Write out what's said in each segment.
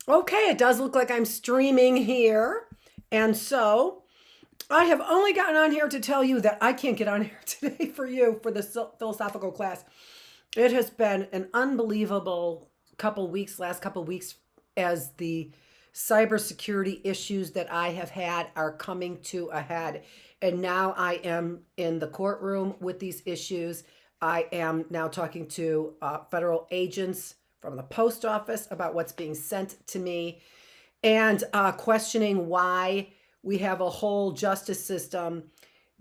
Okay, it does look like I'm streaming here. And so I have only gotten on here to tell you that I can't get on here today for you for the philosophical class. It has been an unbelievable last couple weeks, as the cybersecurity issues that I have had are coming to a head. And now I am in the courtroom with these issues. I am now talking to federal agents from the post office about what's being sent to me, and questioning why we have a whole justice system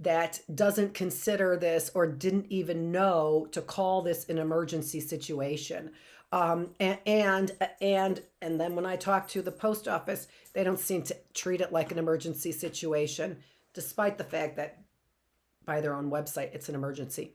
that doesn't consider this or didn't even know to call this an emergency situation. And then when I talk to the post office, they don't seem to treat it like an emergency situation, despite the fact that by their own website it's an emergency.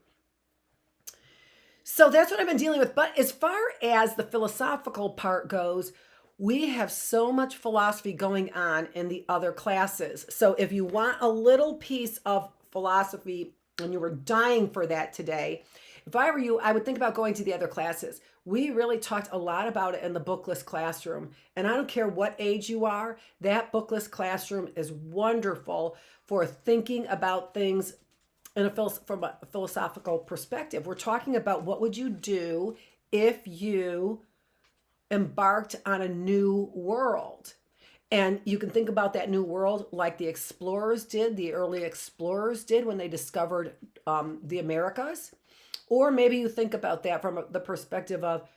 So that's what I've been dealing with. But as far as the philosophical part goes, we have so much philosophy going on in the other classes. So if you want a little piece of philosophy and you were dying for that today, if I were you, I would think about going to the other classes. We really talked a lot about it in the Bookless classroom. And I don't care what age you are, that Bookless classroom is wonderful for thinking about things from a philosophical perspective. We're talking about what would you do if you embarked on a new world. And you can think about that new world like the explorers did, the early explorers did when they discovered the Americas. Or maybe you think about that from the perspective of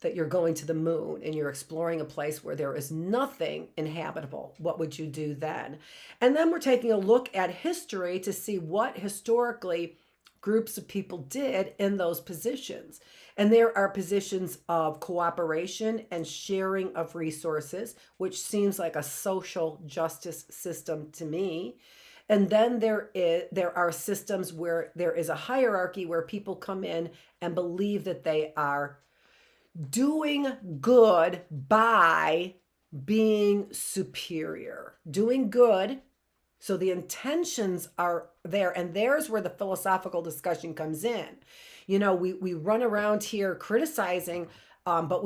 that you're going to the moon and you're exploring a place where there is nothing inhabitable. What would you do then? And then we're taking a look at history to see what historically groups of people did in those positions. And there are positions of cooperation and sharing of resources, which seems like a social justice system to me. And then there are systems where there is a hierarchy where people come in and believe that they are doing good by being superior, doing good. So the intentions are there, and there's where the philosophical discussion comes in. You know, we run around here criticizing, but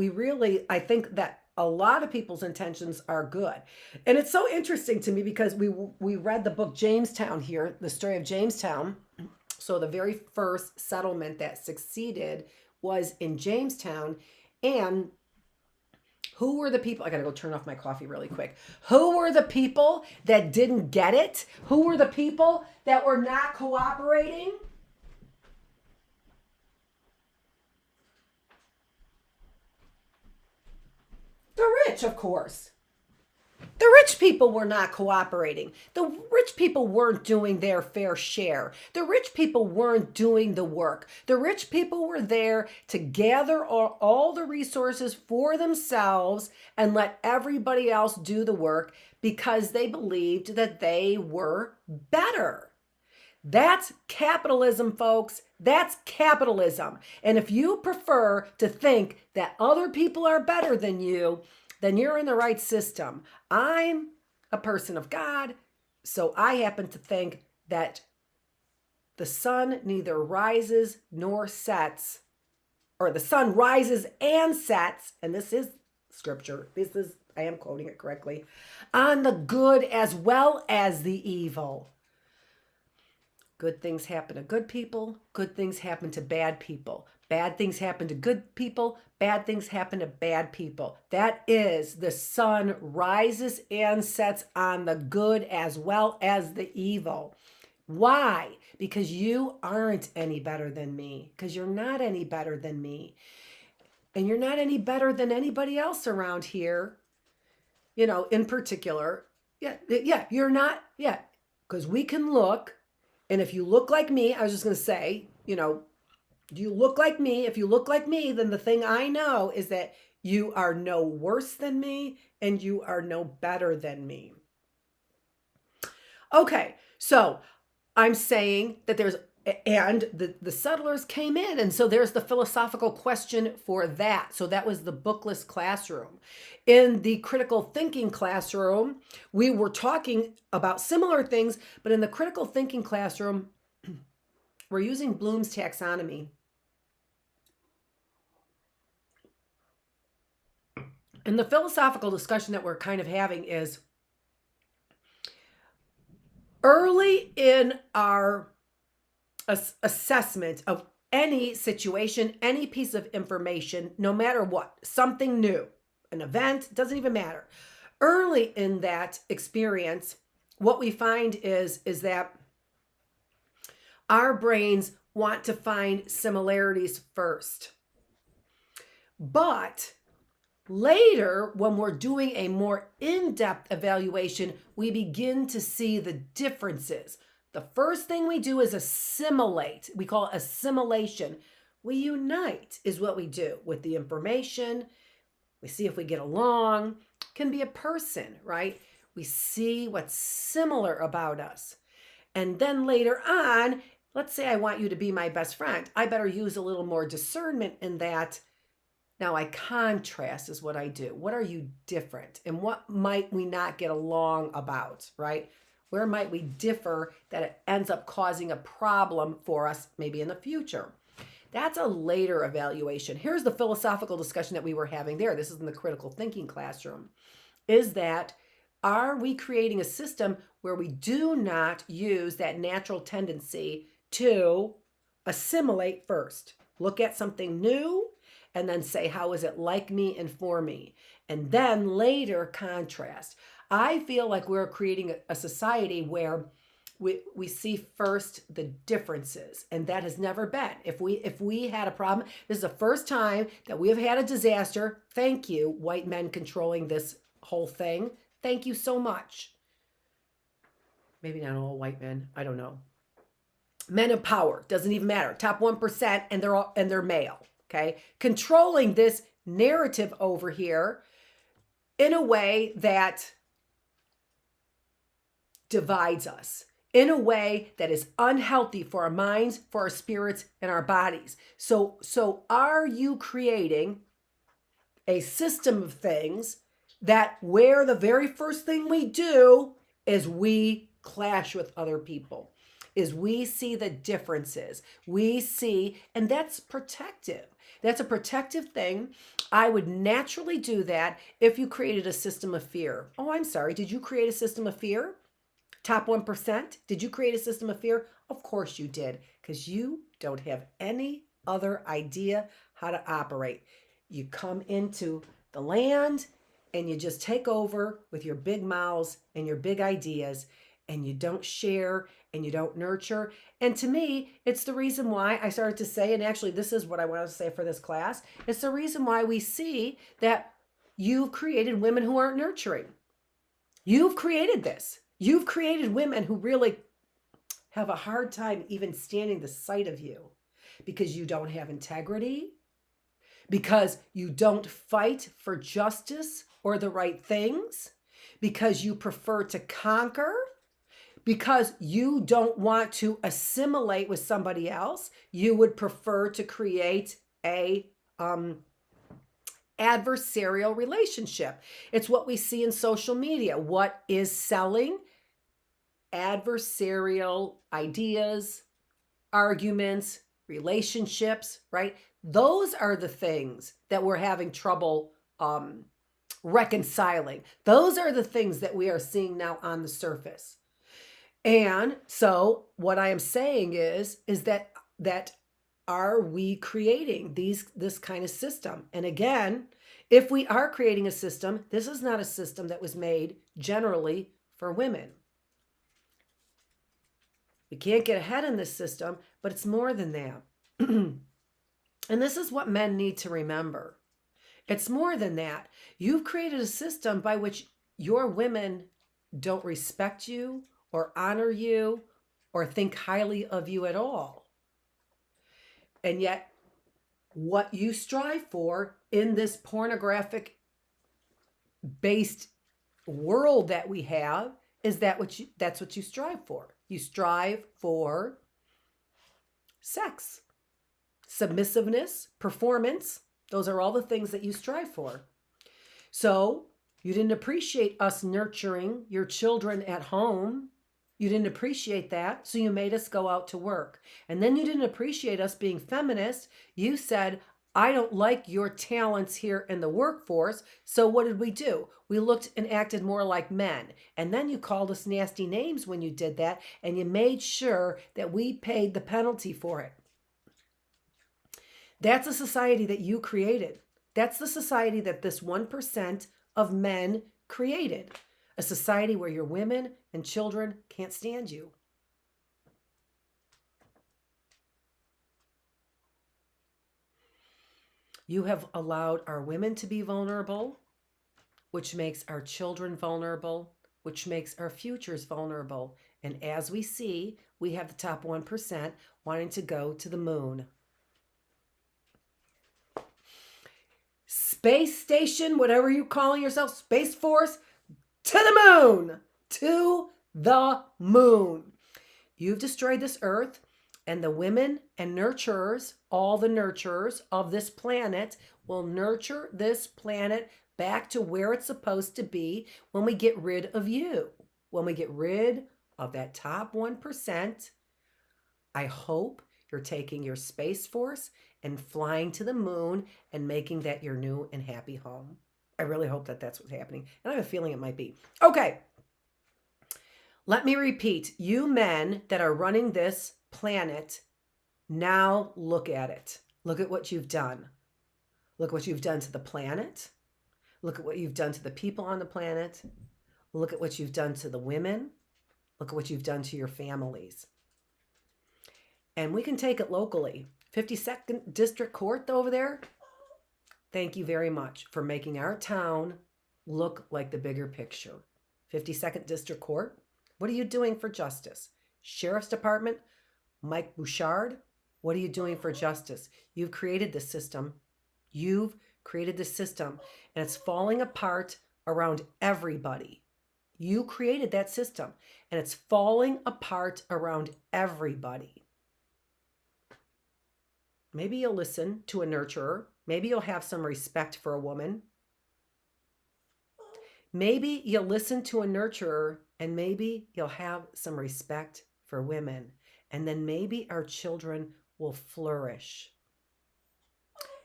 I think that a lot of people's intentions are good. And it's so interesting to me because we read the book Jamestown here, the story of Jamestown. So the very first settlement that succeeded was in Jamestown. And who were the people? I gotta go turn off my coffee really quick. Who were the people that didn't get it? Who were the people that were not cooperating? The rich, of course. The rich people were not cooperating. The rich people weren't doing their fair share. The rich people weren't doing the work. The rich people were there to gather all the resources for themselves and let everybody else do the work because they believed that they were better. That's capitalism, folks. That's capitalism. And if you prefer to think that other people are better than you, then you're in the right system. I'm a person of God, so I happen to think that the sun neither rises nor sets, or the sun rises and sets, and this is scripture. I am quoting it correctly, on the good as well as the evil. Good things happen to good people. Good things happen to bad people. Bad things happen to good people. Bad things happen to bad people. That is, the sun rises and sets on the good as well as the evil. Why? Because you aren't any better than me. Because you're not any better than me. And you're not any better than anybody else around here. You know, in particular. Yeah, you're not. Yeah, because we can look. And if you look like me, I was just going to say, you know, do you look like me? If you look like me, then the thing I know is that you are no worse than me and you are no better than me. Okay, so I'm saying that the settlers came in, and so there's the philosophical question for that. So that was the Bookless classroom. In the critical thinking classroom, we were talking about similar things, but in the critical thinking classroom, we're using Bloom's taxonomy. And the philosophical discussion that we're kind of having is early in our assessment of any situation, any piece of information, no matter what, something new, an event, doesn't even matter. Early in that experience, what we find is that our brains want to find similarities first. But later, when we're doing a more in-depth evaluation, we begin to see the differences. The first thing we do is assimilate. We call it assimilation. We unite is what we do with the information. We see if we get along. It can be a person, right? We see what's similar about us. And then later on, let's say I want you to be my best friend. I better use a little more discernment in that. Now I contrast is what I do. What are you different? And what might we not get along about, right? Where might we differ that it ends up causing a problem for us maybe in the future? That's a later evaluation. Here's the philosophical discussion that we were having there. This is in the critical thinking classroom. Is that, are we creating a system where we do not use that natural tendency to assimilate first? Look at something new and then say, how is it like me and for me? And then later contrast. I feel like we're creating a society where we see first the differences, and that has never been. If we had a problem, this is the first time that we have had a disaster. Thank you, white men controlling this whole thing. Thank you so much. Maybe not all white men. I don't know. Men of power, doesn't even matter. Top 1%, and they're male. Okay, controlling this narrative over here in a way that divides us, in a way that is unhealthy for our minds, for our spirits, and our bodies. So are you creating a system of things that where the very first thing we do is we clash with other people, is we see the differences, we see, and that's protective. That's a protective thing. I would naturally do that if you created a system of fear. Oh, I'm sorry. Did you create a system of fear? Top 1%? Did you create a system of fear? Of course you did, because you don't have any other idea how to operate. You come into the land and you just take over with your big mouths and your big ideas, and you don't share and you don't nurture. And to me, it's the reason why I started to say, and actually this is what I want to say for this class, it's the reason why we see that you've created women who aren't nurturing. You've created this. You've created women who really have a hard time even standing the sight of you because you don't have integrity, because you don't fight for justice or the right things, because you prefer to conquer, because you don't want to assimilate with somebody else. You would prefer to create a adversarial relationship. It's what we see in social media. What is selling? Adversarial ideas, arguments, relationships, right? Those are the things that we're having trouble reconciling. Those are the things that we are seeing now on the surface. And so what I am saying is that are we creating this kind of system? And again, if we are creating a system, this is not a system that was made generally for women. We can't get ahead in this system, but it's more than that. And this is what men need to remember. It's more than that. You've created a system by which your women don't respect you or honor you or think highly of you at all. And yet, what you strive for in this pornographic based world that we have is that's what you strive for. You strive for sex, submissiveness, performance. Those are all the things that you strive for. So you didn't appreciate us nurturing your children at home. You didn't appreciate that, so you made us go out to work. And then you didn't appreciate us being feminist. You said, I don't like your talents here in the workforce. So what did we do? We looked and acted more like men. And then you called us nasty names when you did that, and you made sure that we paid the penalty for it. That's a society that you created. That's the society that this 1% of men created. A society where your women and children can't stand you. You have allowed our women to be vulnerable, which makes our children vulnerable, which makes our futures vulnerable. And as we see, we have the top 1% wanting to go to the moon. Space station, whatever you call yourself, Space Force, to the moon, to the moon. You've destroyed this earth, and the women and nurturers, all the nurturers of this planet, will nurture this planet back to where it's supposed to be when we get rid of you. When we get rid of that top 1%, I hope you're taking your Space Force and flying to the moon and making that your new and happy home. I really hope that that's what's happening. And I have a feeling it might be. Okay. Let me repeat. You men that are running this planet, now look at it. Look at what you've done. Look what you've done to the planet. Look at what you've done to the people on the planet. Look at what you've done to the women. Look at what you've done to your families. And we can take it locally. 52nd District Court over there, thank you very much for making our town look like the bigger picture. 52nd District Court, what are you doing for justice? Sheriff's Department, Mike Bouchard, what are you doing for justice? You've created this system. You've created this system, and it's falling apart around everybody. You created that system, and it's falling apart around everybody. Maybe you'll listen to a nurturer. Maybe you'll have some respect for a woman. Maybe you'll listen to a nurturer, and maybe you'll have some respect for women. And then maybe our children will flourish.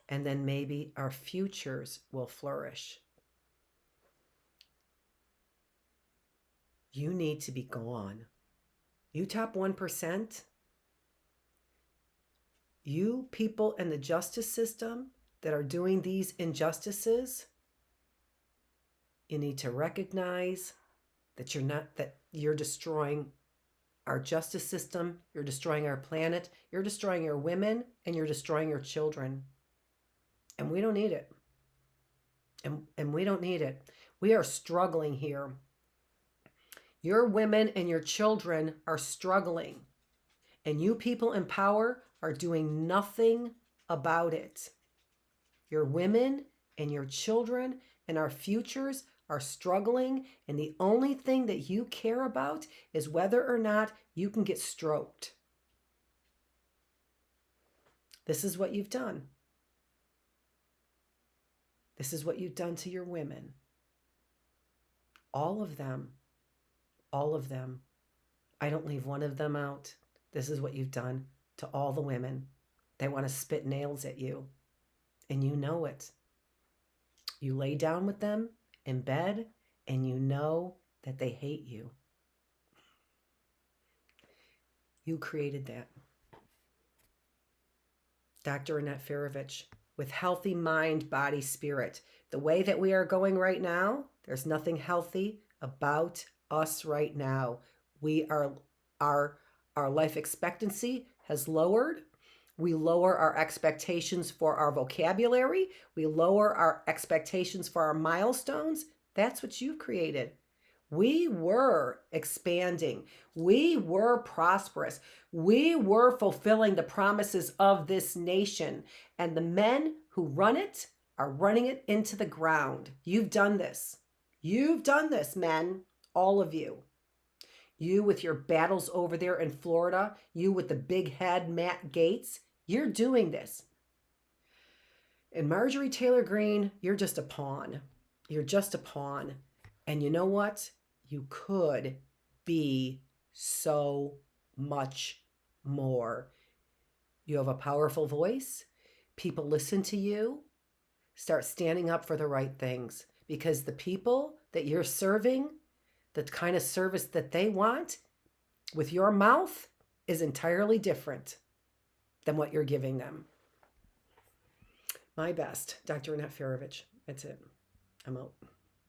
And then maybe our futures will flourish. You need to be gone. You top 1%. You people in the justice system that are doing these injustices, you need to recognize that you're destroying our justice system, you're destroying our planet, you're destroying your women, and you're destroying your children. And we don't need it. And we don't need it. We are struggling here. Your women and your children are struggling. And you people in power are doing nothing about it. Your women and your children and our futures are struggling, and the only thing that you care about is whether or not you can get stroked. This is what you've done. This is what you've done to your women. All of them. All of them. I don't leave one of them out. This is what you've done to all the women. They want to spit nails at you. And you know it. You lay down with them in bed and you know that they hate you. You created that. Dr. Annette Feravich, with healthy mind, body, spirit. The way that we are going right now, there's nothing healthy about us right now. Our life expectancy has lowered. We lower our expectations for our vocabulary. We lower our expectations for our milestones. That's what you've created. We were expanding. We were prosperous. We were fulfilling the promises of this nation. And the men who run it are running it into the ground. You've done this. You've done this, men. All of you. You with your battles over there in Florida, you with the big head, Matt Gaetz, you're doing this. And Marjorie Taylor Greene, you're just a pawn. You're just a pawn. And you know what? You could be so much more. You have a powerful voice. people listen to you, start standing up for the right things, because the people that you're serving, the kind of service that they want with your mouth is entirely different than what you're giving them. My best, Dr. Annette Feravich. That's it. I'm out.